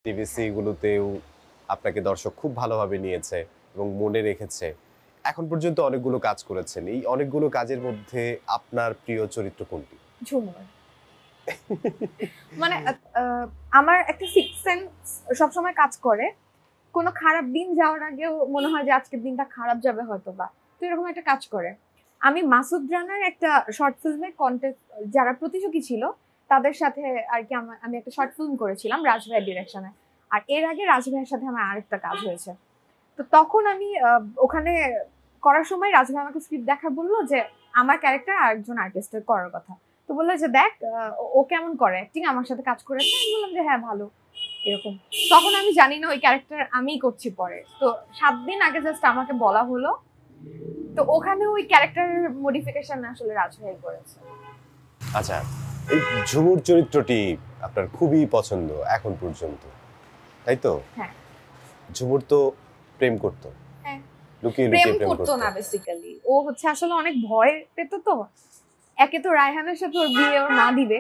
TVC গুলোতেও আপনাকে দর্শক খুব ভালোভাবে নিয়েছে এবং মনে রেখেছে। এখন পর্যন্ত অনেকগুলো কাজ করেছেন। এই অনেকগুলো কাজের মধ্যে আপনার প্রিয় চরিত্র কোনটি? ঝুমুর। মানে আমার একটা সিক্স সেন্স সবসময় কাজ করে। কোনো খারাপ দিন যাওয়ার আগেও মনে হয় যে আজকের দিনটা খারাপ যাবে হয়তোবা। তো এরকম একটা কাজ করে। আমি মাসুদ রানার একটা শর্ট ফিল্মে কন্টেস্ট যারা প্রতিযোগী ছিল তাদের সাথে আর কি আমি একটা শর্ট ফিল্ম করেছিলাম রাজ ভাইয়ের ডিরেকশনে। আর এর আগে রাজ ভাইয়ের সাথে আমার আরেকটা কাজ হয়েছে। তো তখন আমি ওখানে করার সময় রাজ ভাই আমাকে স্ক্রিপ্ট দেখা বললো যে আমার ক্যারেক্টার আরেকজন আর্টিস্টের করার কথা। তো বললো যে দেখ ও কেমন করে অ্যাক্টিং, আমার সাথে কাজ করেছে। আমি বললাম যে হ্যাঁ ভালো এরকম। তখন আমি জানি না ওই ক্যারেক্টার আমিই করছি পরে। তো 7 দিন আগে জাস্ট আমাকে বলা হলো। তো ওখানে ওই ক্যারেক্টার মডিফিকেশন আসলে রাজ ভাই করেছে। আচ্ছা, এই ঝুমুর চরিত্রটি আপনার খুবই পছন্দ এখন পর্যন্ত, তাই তো? হ্যাঁ। ঝুমুর তো প্রেম করতো। হ্যাঁ। লুকিয়ে প্রেম লুকিয়ে করতো না বেসিক্যালি। ও হচ্ছে আসলে অনেক ভয় পেত তো। একে তো রায়হানের সাথে ওর বিয়ে ওর মা দিবে।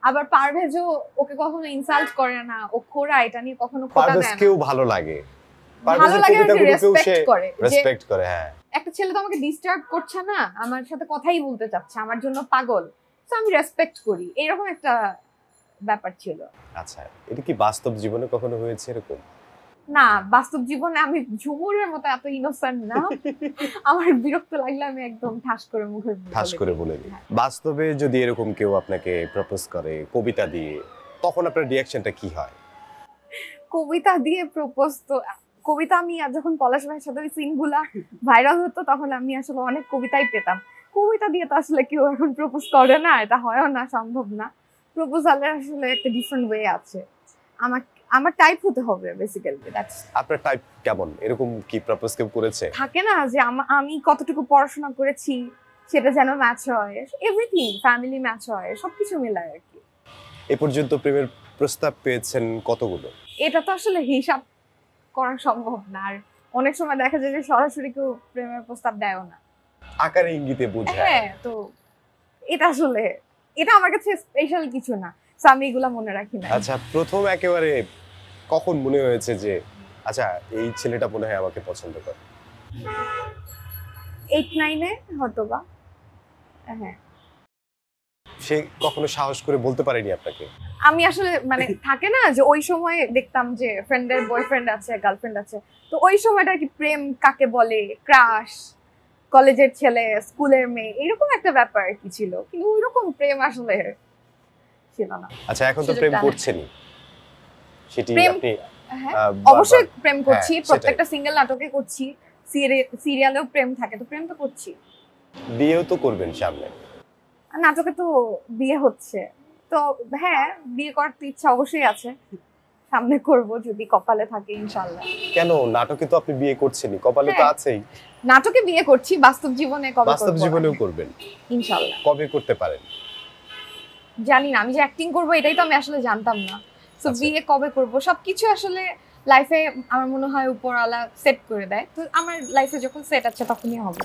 আবার পারভেজও ওকে কখনো ইনসাল্ট করে না। ও খোড়া এটা নিয়ে কখনো খোটা দেয় না। পারভেজকেও ভালো লাগে। ভালো লাগে আর রেসপেক্ট করে। রেসপেক্ট করে, হ্যাঁ। একটা ছেলে তো আমাকে ডিস্টার্ব করছে না, আমার সাথে কথাই বলতে চাচ্ছে, আমার জন্য পাগল। তো আমি রেসপেক্ট করি। এরকম একটা ব্যাপার ছিল। আচ্ছা, এটা কি বাস্তব জীবনে কখনো হয়েছে এরকম? না, বাস্তব জীবনে আমি ঝুমুরের মতো এত ইনোসেন্ট না। আমার বিরক্ত লাগলে আমি একদম ঠাস করে বলে দিই। বাস্তবে যদি এরকম কেউ আপনাকে প্রপোজ করে কবিতা দিয়ে, তখন আপনার রিঅ্যাকশনটা কি হয়? কবিতা দিয়ে প্রপোজ তো কবিতা আমি যখন পলাশ ভাইয়ের সাথে ওই সিনগুলা ভাইরাল হতো তখন আমি আসলে অনেক কবিতাই পেতাম। কবিতা দিয়ে তো আসলে কেউ এখন প্রপোজ করে না, এটা হয়ও না, সম্ভব না। প্রপোজালের আসলে একটা ডিফারেন্ট ওয়ে আছে। আমার টাইপ হতে হবে বেসিক্যালি। আপনার টাইপ কেমন? এরকম কি প্রপোজ কেউ করেছে? থাকে না যে আমি কতটুকু পড়াশোনা করেছি সেটা যেন ম্যাচ হয়, এভরিথিং, ফ্যামিলি ম্যাচ হয়, সবকিছু মিলায় আর কি। এ পর্যন্ত প্রেমের প্রস্তাব পেয়েছেন কতগুলো? এটা তো আসলে হিসাব করা সম্ভব না। আর অনেক সময় দেখা যায় যে সরাসরি কেউ প্রেমের প্রস্তাব দেয়ও না, আকারে ইঙ্গিতে বোঝায়। হ্যাঁ, তো এটা আসলে এটা আমার কাছে স্পেশাল কিছু না, সো আমি এগুলা মনে রাখি না। আচ্ছা, প্রথম একেবারে কখন মনে হয়েছে যে আচ্ছা এই ছেলেটা মনে হয় আমাকে পছন্দ করে? 8-9 হয়তোবা। হ্যাঁ। সে কখনো সাহস করে বলতে পারেনি আপনাকে? আমি আসলে মানে থাকে না যে ওই সময় দেখতাম যে ফ্রেন্ডের বয়ফ্রেন্ড আছে, গার্লফ্রেন্ড আছে, তো ওই সময়টা কি প্রেম কাকে বলে, ক্রাশ, কলেজের ছেলে, স্কুলের মেয়ে, এরকম একটা ব্যাপার কি ছিল, কিন্তু ওইরকম প্রেম আসলে ছিল না। আচ্ছা, এখন তো প্রেম করছেনই, সেটি আপনি অবশ্যই প্রেম করছি, প্রত্যেকটা সিঙ্গেল নাটকে করছি, সিরিয়ালেও প্রেম থাকে, তো প্রেম তো করছি। বিয়েও তো করবেন সামনে। নাটকে তো বিয়ে হচ্ছে, তো হ্যাঁ বিয়ে করার তো ইচ্ছা অবশ্যই আছে, সামনে করব যদি কপালে থাকে ইনশাআল্লাহ। কেন, নাটকে তো আপনি বিয়ে করছেনই, কপালে তো আছেই। নাটকে বিয়ে করছি, বাস্তব জীবনে কবে করব? বাস্তব জীবনেও করবেন ইনশাআল্লাহ। কবে করতে পারেন জানি না, আমি যে অ্যাক্টিং করব এটাই তো আমি আসলে জানতাম না। সো বিয়ে কবে করব সবকিছু আসলে লাইফে আমার মনে হয় উপরওয়ালা সেট করে দেয়, তো আমার লাইফে যখন সেট আছে তখনই হবে।